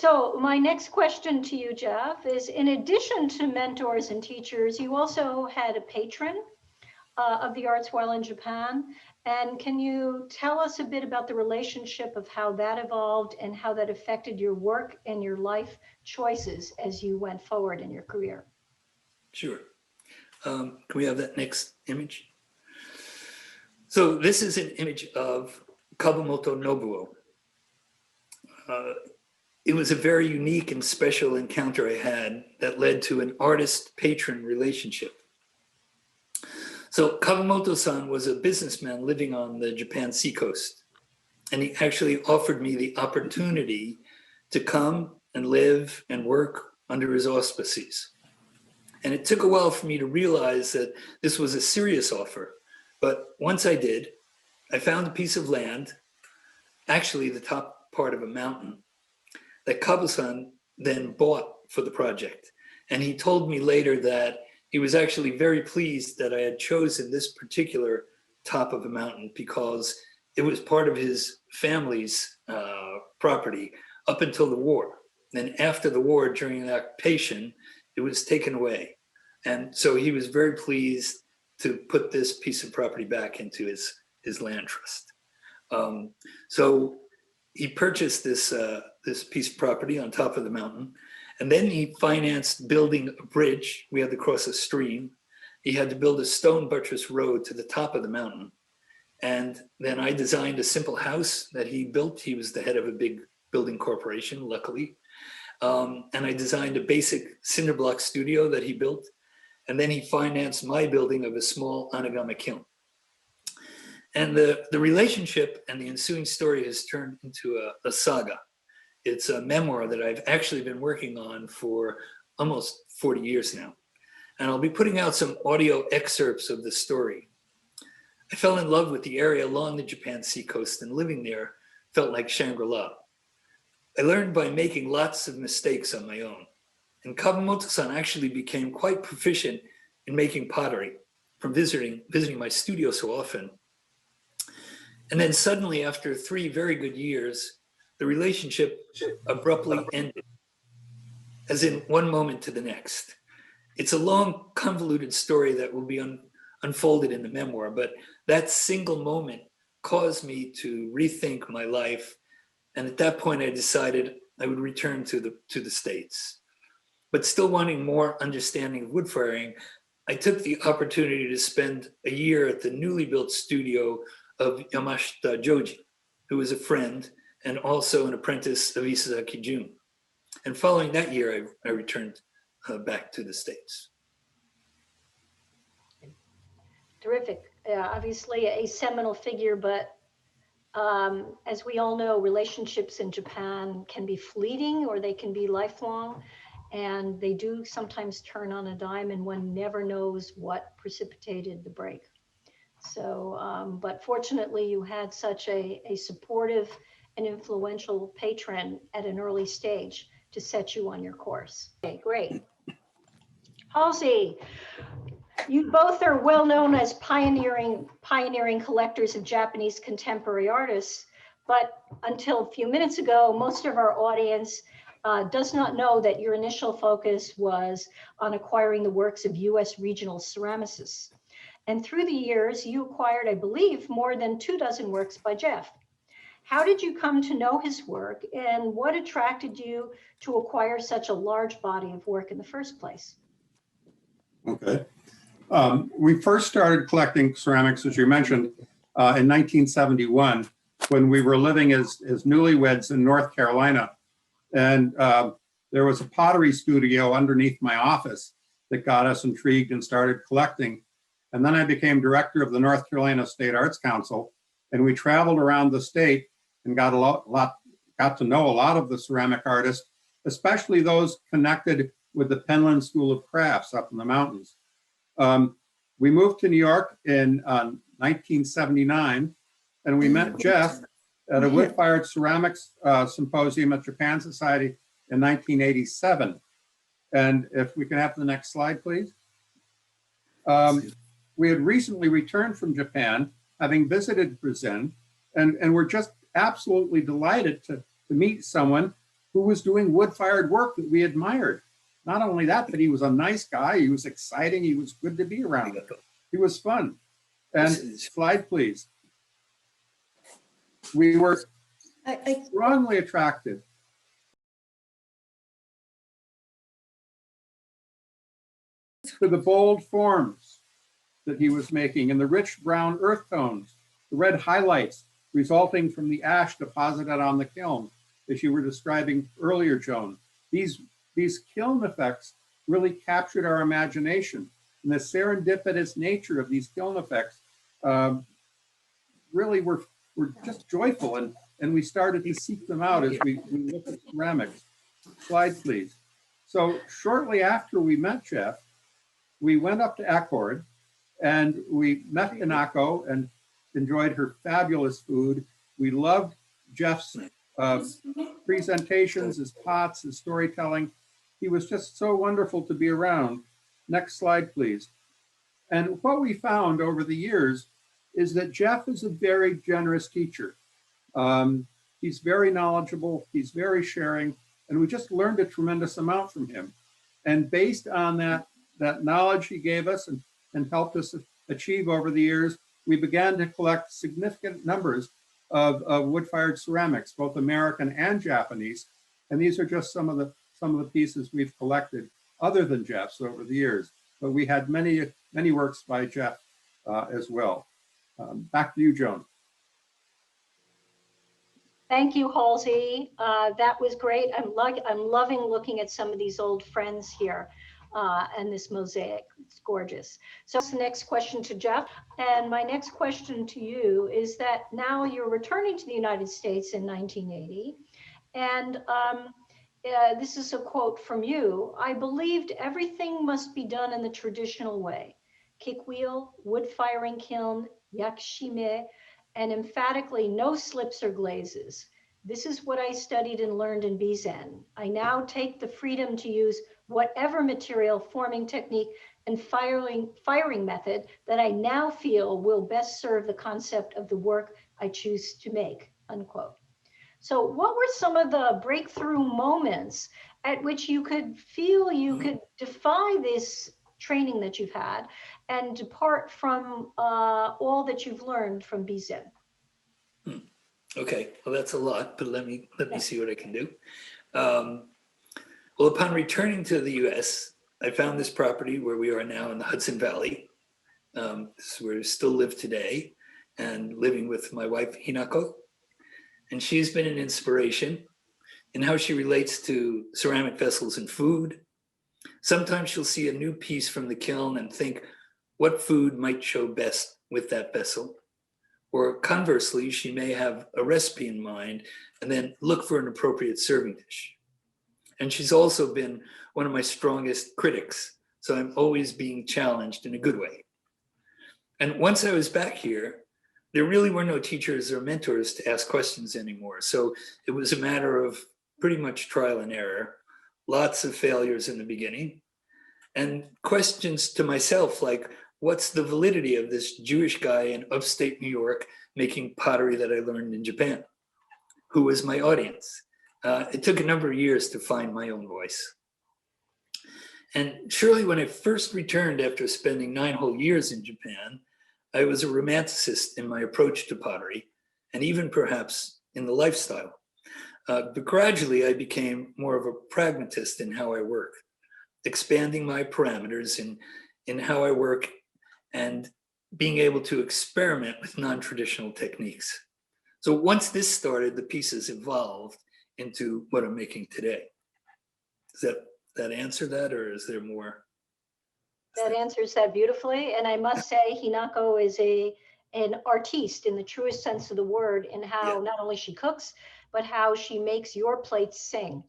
So my next question to you, Jeff, is in addition to mentors and teachers, you also had a patron of the arts while in Japan. And can you tell us a bit about the relationship of how that evolved and how that affected your work and your life choices as you went forward in your career? Sure. Can we have that next image? So this is an image of Kawamoto Nobuo. It was a very unique and special encounter I had that led to an artist-patron relationship. So Kawamoto-san was a businessman living on the Japan seacoast, and he actually offered me the opportunity to come and live and work under his auspices. And it took a while for me to realize that this was a serious offer. But once I did, I found a piece of land, actually the top part of a mountain, that Kawa-san then bought for the project. And he told me later that he was actually very pleased that I had chosen this particular top of a mountain because it was part of his family's property up until the war. And after the war, during the occupation, it was taken away. And so he was very pleased to put this piece of property back into his land trust. So he purchased this piece of property on top of the mountain, and then he financed building a bridge. We had to cross a stream. He had to build a stone buttress road to the top of the mountain. And then I designed a simple house that he built. He was the head of a big building corporation, luckily. And I designed a basic cinder block studio that he built. And then he financed my building of a small anagama kiln. And the relationship and the ensuing story has turned into a saga. It's a memoir that I've actually been working on for almost 40 years now. And I'll be putting out some audio excerpts of the story. I fell in love with the area along the Japan seacoast, and living there felt like Shangri-La. I learned by making lots of mistakes on my own. And Kawamoto-san actually became quite proficient in making pottery from visiting my studio so often. And then suddenly, after 3 very good years, the relationship abruptly ended, as in one moment to the next. It's a long, convoluted story that will be unfolded in the memoir, but that single moment caused me to rethink my life. And at that point, I decided I would return to the States. But still wanting more understanding of wood firing, I took the opportunity to spend a year at the newly built studio of Yamashita Joji, who was a friend and also an apprentice of Isazaki Jun. And following that year, I returned back to the States. Terrific. Obviously a seminal figure, but as we all know, relationships in Japan can be fleeting or they can be lifelong, and they do sometimes turn on a dime, and one never knows what precipitated the break. So, but fortunately you had such a supportive and influential patron at an early stage to set you on your course. Okay, great. Halsey, you both are well known as pioneering collectors of Japanese contemporary artists, but until a few minutes ago, most of our audience does not know that your initial focus was on acquiring the works of US regional ceramicists. And through the years, you acquired, I believe, more than 24 works by Jeff. How did you come to know his work, and what attracted you to acquire such a large body of work in the first place? Okay. We first started collecting ceramics, as you mentioned, in 1971, when we were living as newlyweds in North Carolina. And there was a pottery studio underneath my office that got us intrigued and started collecting. And then I became director of the North Carolina State Arts Council, and we traveled around the state and got to know a lot of the ceramic artists, especially those connected with the Penland School of Crafts up in the mountains. We moved to New York in 1979, and we met Jeff at a wood-fired ceramics symposium at Japan Society in 1987. And if we can have the next slide, please. We had recently returned from Japan, having visited Brazil, and we're just absolutely delighted to meet someone who was doing wood-fired work that we admired. Not only that, but he was a nice guy. He was exciting. He was good to be around. He was fun. And slide, please. We were strongly attracted to the bold forms that he was making and the rich brown earth tones, the red highlights resulting from the ash deposited on the kiln, as you were describing earlier, Joan. These kiln effects really captured our imagination, and the serendipitous nature of these kiln effects really were just joyful, and we started to seek them out as we looked at ceramics. Slide, please. So shortly after we met Jeff, we went up to Accord and we met Hinako and enjoyed her fabulous food. We loved Jeff's presentations, his pots, his storytelling. He was just so wonderful to be around. Next slide, please. And what we found over the years is that Jeff is a very generous teacher. He's very knowledgeable, he's very sharing, and we just learned a tremendous amount from him. And based on that knowledge he gave us and helped us achieve over the years, we began to collect significant numbers of wood-fired ceramics, both American and Japanese. And these are just some of the pieces we've collected other than Jeff's over the years. But we had many works by Jeff as well. Back to you, Joan. Thank you, Halsey. That was great. I'm loving looking at some of these old friends here and this mosaic. It's gorgeous. So that's the next question to Jeff. And my next question to you is that now you're returning to the United States in 1980. And this is a quote from you. "I believed everything must be done in the traditional way. Kick wheel, wood firing kiln, yakshime, and emphatically no slips or glazes. This is what I studied and learned in Bizen. I now take the freedom to use whatever material, forming technique, and firing method that I now feel will best serve the concept of the work I choose to make," unquote. So what were some of the breakthrough moments at which you could feel you could defy this training that you've had and depart from all that you've learned from Bizen? Okay, well, that's a lot, but let me see what I can do. Well, upon returning to the US, I found this property where we are now in the Hudson Valley. This is where we still live today, and living with my wife, Hinako. And she's been an inspiration in how she relates to ceramic vessels and food. Sometimes she'll see a new piece from the kiln and think what food might show best with that vessel. Or conversely, she may have a recipe in mind and then look for an appropriate serving dish. And she's also been one of my strongest critics, so I'm always being challenged in a good way. And once I was back here, there really were no teachers or mentors to ask questions anymore. So it was a matter of pretty much trial and error, lots of failures in the beginning, and questions to myself like, what's the validity of this Jewish guy in upstate New York making pottery that I learned in Japan? Who was my audience? It took a number of years to find my own voice. And surely when I first returned after spending 9 whole years in Japan, I was a romanticist in my approach to pottery, and even perhaps in the lifestyle. But gradually I became more of a pragmatist in how I work, expanding my parameters in how I work and being able to experiment with non-traditional techniques. So once this started, the pieces evolved into what I'm making today. Does that answer that, or is there more? That answers that beautifully. And I must say, Hinako is an artiste in the truest sense of the word in how not only she cooks, but how she makes your plates sing.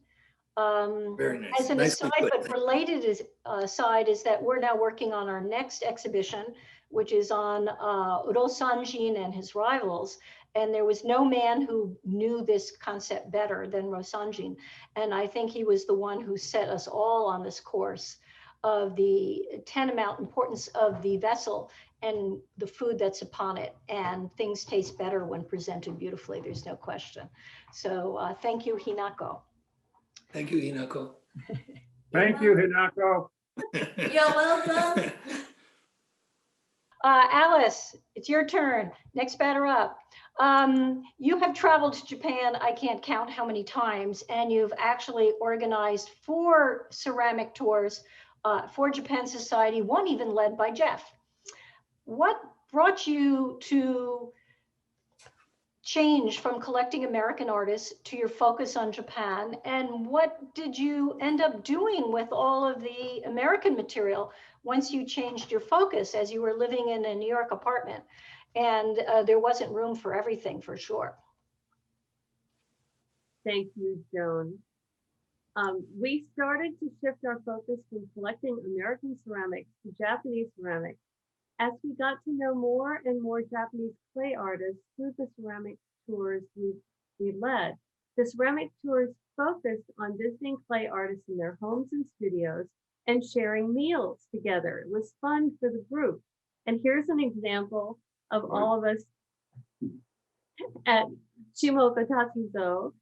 Very nice. As an aside, but related aside, is that we're now working on our next exhibition, which is on Rosanjin and his rivals. And there was no man who knew this concept better than Rosanjin. And I think he was the one who set us all on this course of the tantamount importance of the vessel and the food that's upon it. And things taste better when presented beautifully, there's no question. So thank you, Hinako. Thank you, Hinako. Thank you, Hinako. You're welcome. Alice, it's your turn. Next batter up. You have traveled to Japan, I can't count how many times, and you've actually organized 4 ceramic tours for Japan Society, one even led by Jeff. What brought you to change from collecting American artists to your focus on Japan? And what did you end up doing with all of the American material once you changed your focus as you were living in a New York apartment and there wasn't room for everything, for sure? Thank you, Joan. We started to shift our focus from collecting American ceramics to Japanese ceramics as we got to know more and more Japanese clay artists through the ceramic tours we led. The ceramic tours focused on visiting clay artists in their homes and studios and sharing meals together. It was fun for the group. And here's an example of all of us at Shimoka Tatsuzo.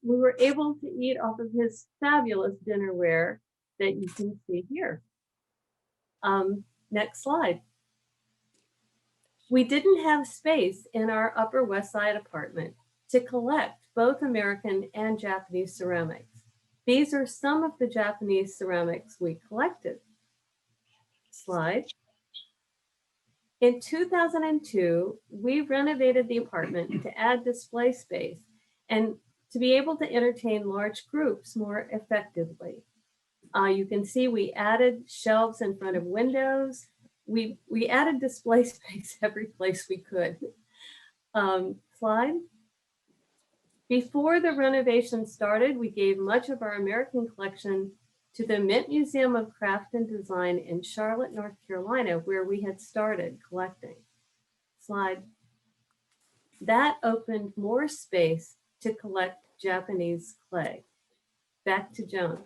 We were able to eat off of his fabulous dinnerware that you can see here. Next slide. We didn't have space in our Upper West Side apartment to collect both American and Japanese ceramics. These are some of the Japanese ceramics we collected. Slide. In 2002, we renovated the apartment to add display space and to be able to entertain large groups more effectively. You can see we added shelves in front of windows. We added display space every place we could. Slide. Before the renovation started, we gave much of our American collection to the Mint Museum of Craft and Design in Charlotte, North Carolina, where we had started collecting. Slide. That opened more space to collect Japanese clay. Back to Joan.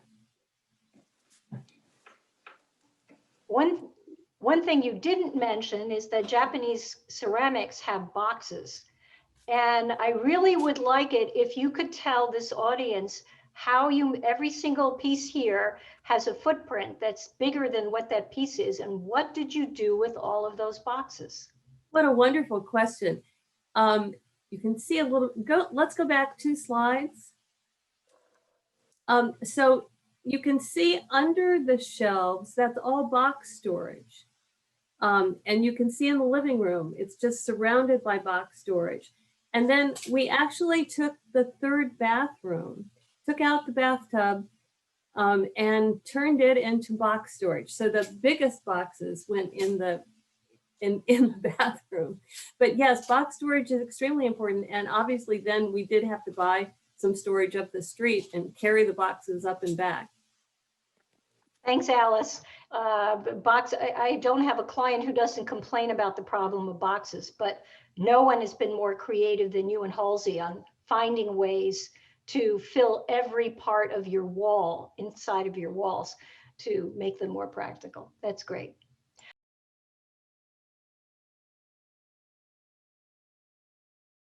One thing you didn't mention is that Japanese ceramics have boxes. And I really would like it if you could tell this audience how every single piece here has a footprint that's bigger than what that piece is. And what did you do with all of those boxes? What a wonderful question. You can see a little, let's go back 2 slides. So you can see under the shelves, that's all box storage. And you can see in the living room, it's just surrounded by box storage. And then we actually took the 3rd bathroom, took out the bathtub, and turned it into box storage. So the biggest boxes went in the bathroom. But yes, box storage is extremely important. And obviously then we did have to buy some storage up the street and carry the boxes up and back. Thanks, Alice. I don't have a client who doesn't complain about the problem of boxes, but no one has been more creative than you and Halsey on finding ways to fill every part of your wall inside of your walls to make them more practical. That's great.